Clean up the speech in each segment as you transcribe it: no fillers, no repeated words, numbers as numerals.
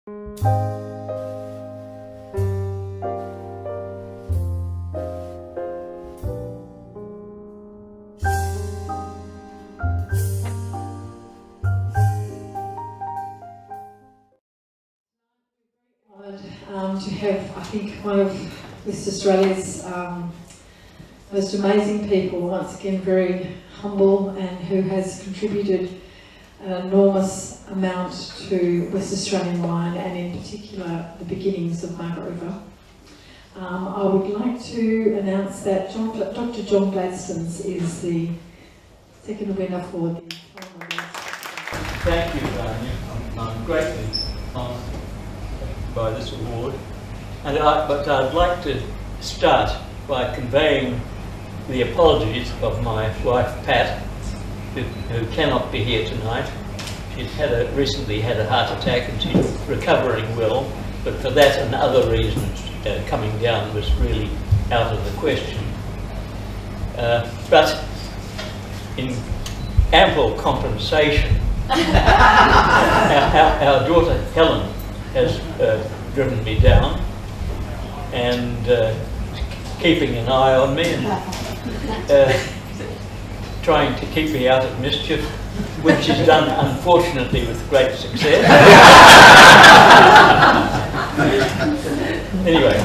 To have, I think, one of West Australia's most amazing people, once again very humble, and who has contributed an enormous amount to West Australian wine, and in particular the beginnings of Margaret River. I would like to announce that Dr. John Gladstones is the second winner for the Thank you, Vanya. I'm greatly honoured by this award. But I'd like to start by conveying the apologies of my wife Pat, who cannot be here tonight. She's recently had a heart attack and she's recovering well, but for that and other reasons, coming down was really out of the question. But in ample compensation, our daughter Helen has driven me down and keeping an eye on me and trying to keep me out of mischief, which she's done unfortunately with great success. Anyway,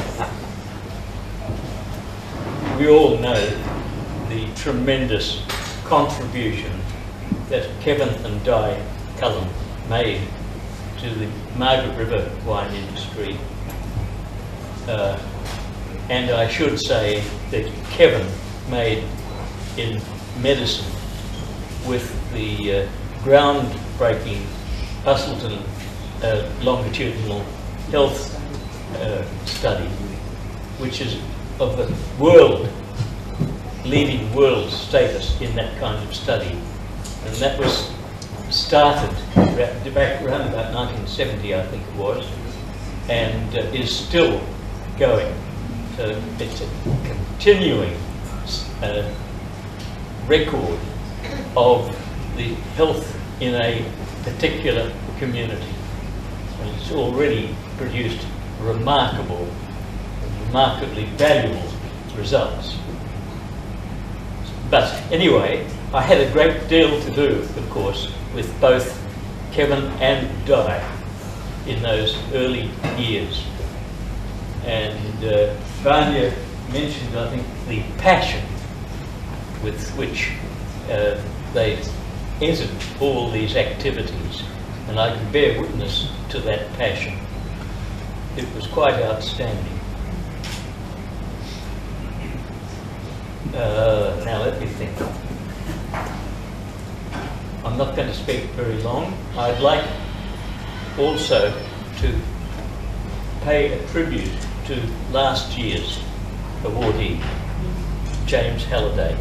we all know the tremendous contribution that Kevin and Di Cullen made to the Margaret River wine industry. And I should say that Kevin made in medicine with the groundbreaking Busselton longitudinal health study, which is of the leading world status in that kind of study. And that was started back around about 1970, I think it was, and is still going. So it's a continuing record of the health in a particular community. And it's already produced remarkably valuable results. But anyway, I had a great deal to do, of course, with both Kevin and Di in those early years. And Vanya mentioned, I think, the passion with which they entered all these activities, and I can bear witness to that passion. It was quite outstanding. Now let me think. I'm not going to speak very long. I'd like also to pay a tribute to last year's awardee, James Halliday.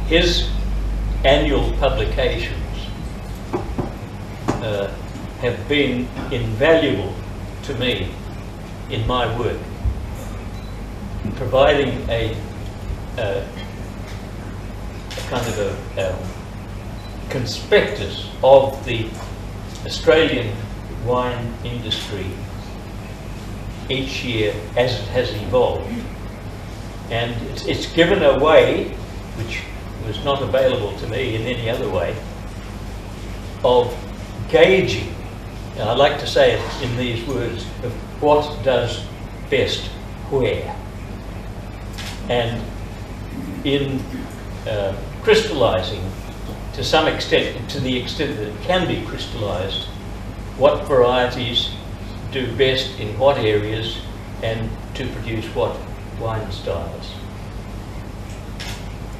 His annual publications have been invaluable to me in my work, providing a kind of a conspectus of the Australian wine industry each year as it has evolved. And it's given a way, which was not available to me in any other way, of gauging, and I like to say it in these words, of what does best where. And in crystallising, to some extent, to the extent that it can be crystallised, what varieties do best in what areas and to produce what wine styles.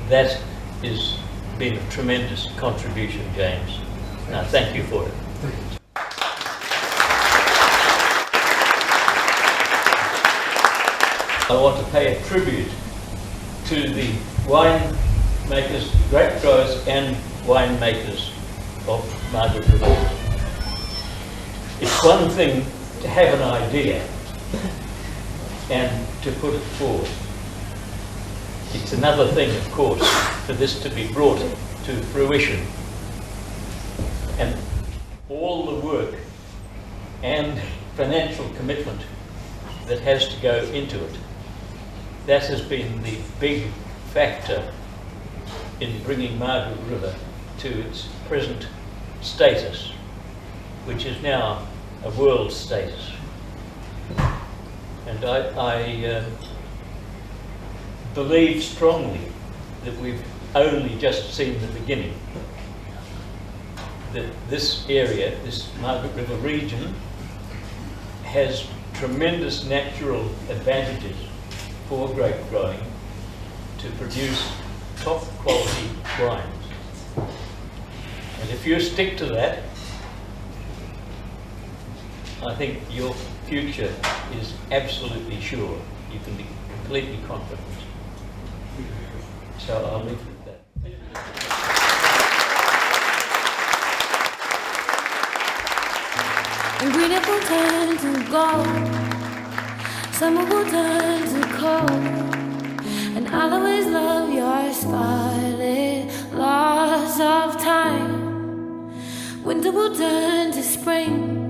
That has been a tremendous contribution, James. Now, thank you for it. I want to pay a tribute to the winemakers, grape growers and winemakers of Margaret River. It's one thing to have an idea and to put it forward. It's another thing, of course, for this to be brought to fruition. And all the work and financial commitment that has to go into it. That has been the big factor in bringing Margaret River to its present status, which is now a world status. And I believe strongly that we've only just seen the beginning. That this area, this Margaret River region, has tremendous natural advantages for grape growing to produce top quality wines. And if you stick to that, I think your future is absolutely sure. You can be completely confident. So I'll leave it at that. And green it will turn to gold, summer will turn to cold, and I'll always love your scarlet loss of time. Winter will turn to spring,